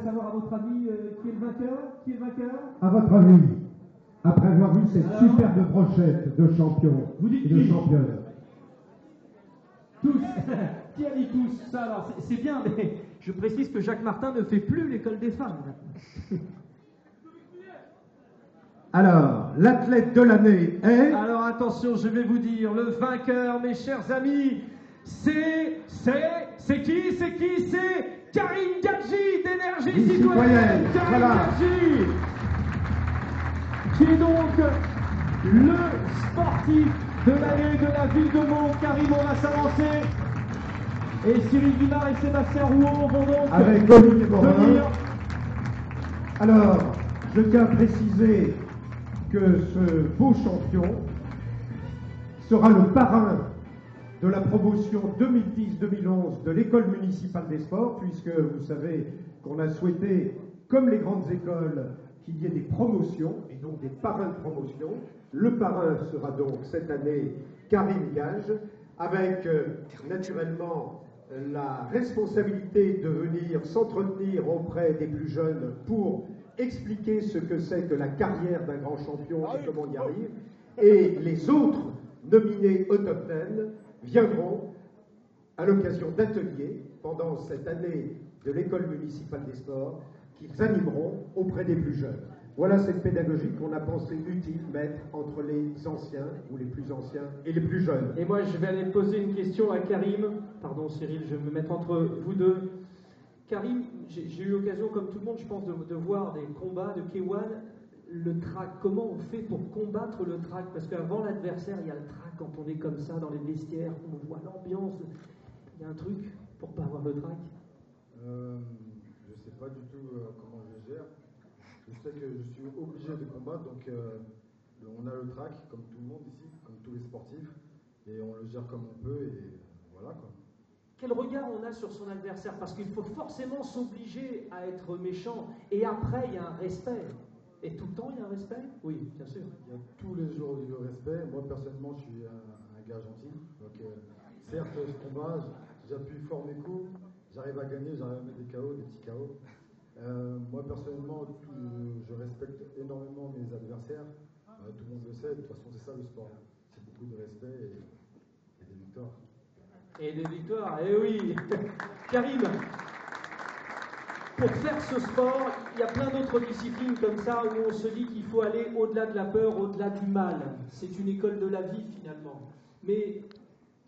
savoir, à votre avis, qui est le vainqueur? Qui est le vainqueur? À votre avis, après avoir vu cette superbe brochette de champions vous dites et de qui? championnes. Tous. Qui a dit tous? Ça, alors, c'est bien, mais je précise que Jacques Martin ne fait plus l'école des femmes. Alors, l'athlète de l'année est... Alors attention, je vais vous dire, le vainqueur, mes chers amis, c'est qui? C'est Karim Gadji d'Énergie Citoyenne. Karim voilà. Gadji, qui est donc le sportif de l'année de la ville de Meaux. Karim, on va s'avancer. Et Cyril Guimard et Sébastien Rouault vont donc avec Olivier Morin. venir. Alors, je tiens à préciser que ce beau champion sera le parrain de la promotion 2010-2011 de l'école municipale des sports, puisque vous savez qu'on a souhaité, comme les grandes écoles, qu'il y ait des promotions, et donc des parrains de promotion. Le parrain sera donc cette année Karim Gage, avec naturellement la responsabilité de venir s'entretenir auprès des plus jeunes pour expliquer ce que c'est que la carrière d'un grand champion et comment on y arrive. Et les autres nominés au top 10 viendront à l'occasion d'ateliers pendant cette année de l'école municipale des sports qu'ils animeront auprès des plus jeunes. Voilà cette pédagogie qu'on a pensé utile mettre entre les anciens ou les plus anciens et les plus jeunes. Et moi, je vais aller poser une question à Karim. Pardon Cyril, je vais me mettre entre vous deux. Karim, j'ai eu l'occasion, comme tout le monde, je pense, de voir des combats de K1. Le track, comment on fait pour combattre le track? Parce qu'avant l'adversaire, il y a le track. Quand on est comme ça dans les vestiaires, on voit l'ambiance. Il y a un truc pour pas avoir le track? Je ne sais pas du tout comment je gère. Je sais que je suis obligé de combattre, donc on a le track, comme tout le monde ici, comme tous les sportifs, et on le gère comme on peut, et voilà quoi. Quel regard on a sur son adversaire? Parce qu'il faut forcément s'obliger à être méchant, et après il y a un respect. Et tout le temps il y a un respect? Oui, bien sûr. Il y a tous les jours du respect. Moi personnellement, je suis un gars gentil, donc certes je combat, j'appuie fort mes coups, j'arrive à gagner, j'arrive à mettre des KO, des petits KO. Moi personnellement, je respecte énormément mes adversaires, tout le monde le sait, de toute façon c'est ça le sport, c'est beaucoup de respect et des victoires. Et des victoires, eh oui. Karim, pour faire ce sport, il y a plein d'autres disciplines comme ça où on se dit qu'il faut aller au-delà de la peur, au-delà du mal. C'est une école de la vie finalement. Mais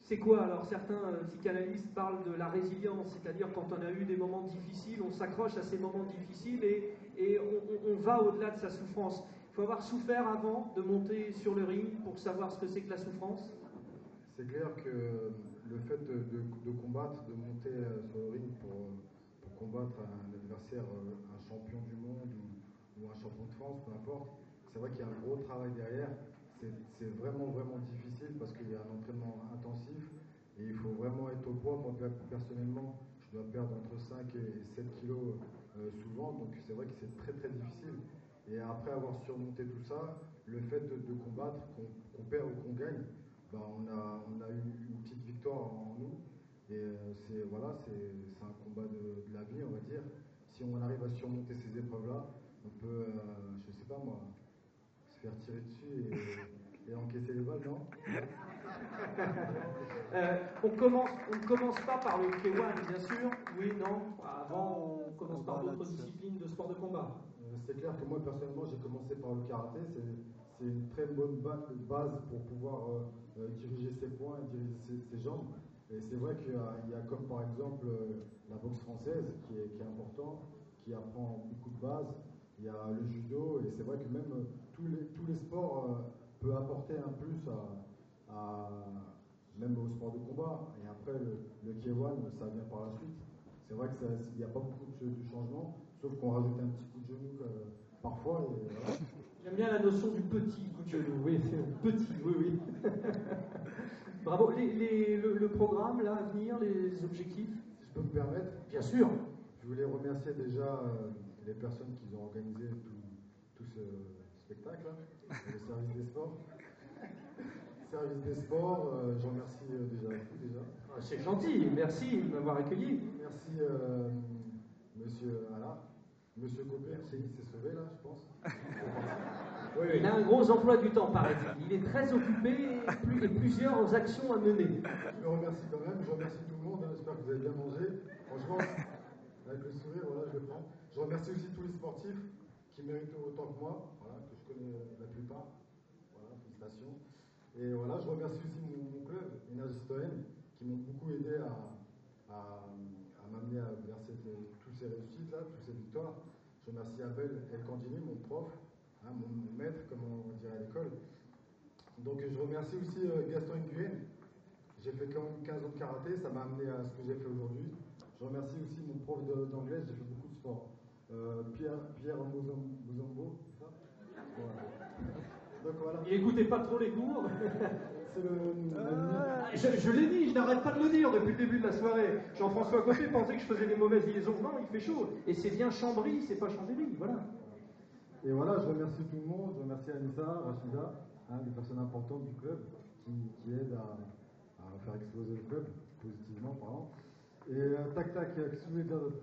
c'est quoi alors? Certains psychanalystes parlent de la résilience, c'est-à-dire quand on a eu des moments difficiles, on s'accroche à ces moments difficiles et on va au-delà de sa souffrance. Il faut avoir souffert avant de monter sur le ring pour savoir ce que c'est que la souffrance. C'est clair que le fait de combattre, de monter sur le ring pour combattre un adversaire, un champion du monde ou un champion de France, peu importe, c'est vrai qu'il y a un gros travail derrière. C'est vraiment, vraiment difficile parce qu'il y a un entraînement intensif et il faut vraiment être au poids. Moi, personnellement, je dois perdre entre 5 et 7 kilos souvent, donc c'est vrai que c'est très, très difficile. Et après avoir surmonté tout ça, le fait de combattre, qu'on perd ou qu'on gagne, ben on a eu une petite victoire en nous. Et c'est un combat de la vie, on va dire. Si on arrive à surmonter ces épreuves-là, on peut, je sais pas moi, se faire tirer dessus et encaisser les balles, non? On ne commence pas par le K1, bien sûr. Oui, non. Avant, on commence par d'autres disciplines de sport de combat. C'est clair que moi, personnellement, j'ai commencé par le karaté. C'est une très bonne base pour pouvoir diriger ses poings et diriger ses jambes. Et c'est vrai qu'il y a comme par exemple la boxe française qui est important, qui apprend beaucoup de bases. Il y a le judo et c'est vrai que même tous les sports peuvent apporter un plus même au sport de combat. Et après le K1, ça vient par la suite. C'est vrai qu'il n'y a pas beaucoup de changements, sauf qu'on rajoute un petit coup de genou parfois. Et voilà. J'aime bien la notion du petit coup de genou. Oui, c'est petit, oui. Bravo. Le programme, là, à venir, les objectifs? Si je peux me permettre? Bien sûr. Je voulais remercier déjà les personnes qui ont organisé tout ce spectacle, le service des sports. Service des sports, j'en remercie déjà. C'est gentil, merci de m'avoir accueilli. Merci Monsieur Allard. Monsieur Copé, c'est s'est sauvé là, je pense. Oui, il a un gros emploi du temps, paraît-il. Il est très occupé et plusieurs actions à mener. Je le remercie quand même, je remercie tout le monde, hein. J'espère que vous avez bien mangé. Franchement, avec le sourire, voilà, je le prends. Je remercie aussi tous les sportifs qui méritent autant que moi, voilà, que je connais la plupart. Voilà, félicitations. Et voilà, je remercie aussi mon club, Énergie Citoyenne, qui m'ont beaucoup aidé à m'amener vers toutes ces réussites-là, toutes ces victoires. Je remercie Abel El Candini, mon prof, hein, mon maître, comme on dirait à l'école. Donc je remercie aussi Gaston Nguyen. J'ai fait quand même 15 ans de karaté, ça m'a amené à ce que j'ai fait aujourd'hui. Je remercie aussi mon prof d'anglais, j'ai fait beaucoup de sport. Pierre Mozambo, c'est ça? Voilà. Donc voilà. Il n'écoutait pas trop les cours. C'est Je l'ai dit, je n'arrête pas de le dire depuis le début de la soirée. Jean-François Copé pensait que je faisais des mauvaises liaisons. Non, il fait chaud. Et c'est bien Chambry, c'est pas Chambéry, voilà. Et voilà, je remercie tout le monde, je remercie Anissa, Rachida, hein, des personnes importantes du club qui aident à faire exploser le club, positivement parlant. Et tac, qu'est-ce que vous voulez dire d'autre?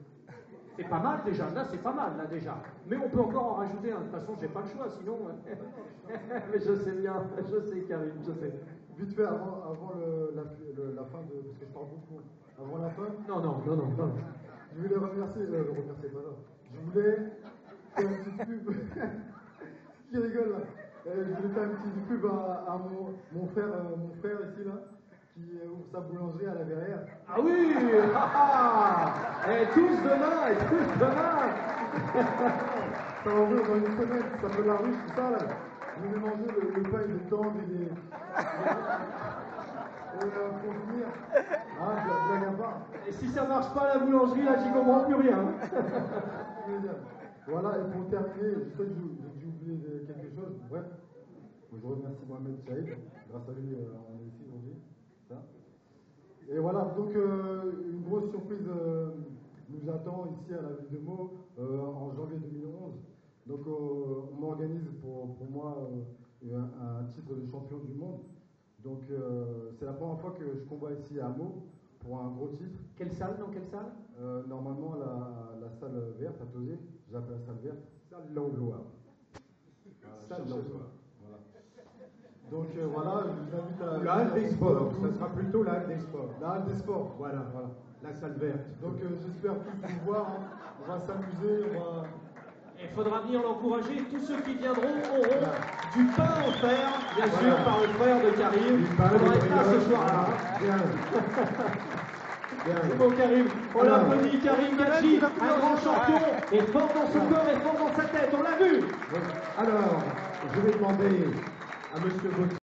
C'est pas mal déjà, là c'est pas mal là déjà. Mais on peut encore en rajouter un. De toute façon, j'ai pas le choix, sinon. Mais je sais bien, je sais Karim, je sais. Vite fait, avant la fin de. Parce que je parle beaucoup. Avant la fin. Non. Je voulais remercier. Je voulais faire une petite pub. Qui rigole là. Je voulais faire une petite pub à mon frère ici là, qui ouvre sa boulangerie à la Verrière. Ah oui. Et tous demain. Ça va ouvrir dans une semaine, ça s'appelle La Ruche, tout ça là. Je vais manger le pain, il est tendre, il est. Pour finir. Ah, blague à part. Et si ça marche pas la boulangerie, là, j'y comprends plus rien. Voilà, et pour terminer, je sais que j'ai oublié quelque chose. Bref, je remercie Mohamed Chaïd. Grâce à lui, on est ici aujourd'hui. Et voilà, donc une grosse surprise nous attend ici à la ville de Meaux en janvier 2011. Donc on m'organise pour moi un titre de champion du monde. Donc c'est la première fois que je combats ici à Meaux pour un gros titre. Quelle salle? Dans quelle salle? Normalement la salle verte à Tauzé, j'appelle la salle verte, salle Langlois. Salle Langlois. Voilà. Donc voilà, je vous invite à... La halle des sports, ça sera plutôt la halle des sports. La halle des sports. Voilà. La salle verte. Donc j'espère tous vous voir, hein. On va s'amuser, on va... Il faudra venir l'encourager. Tous ceux qui viendront auront du pain offert, bien sûr, par le frère de Karim. Il faudra être là ce soir-là. C'est bon, Karim. On l'applaudit, Karim Gadji, un grand champion, est fort dans son corps et fort dans sa tête. On l'a vu. Alors, je vais demander à M. Gauthier.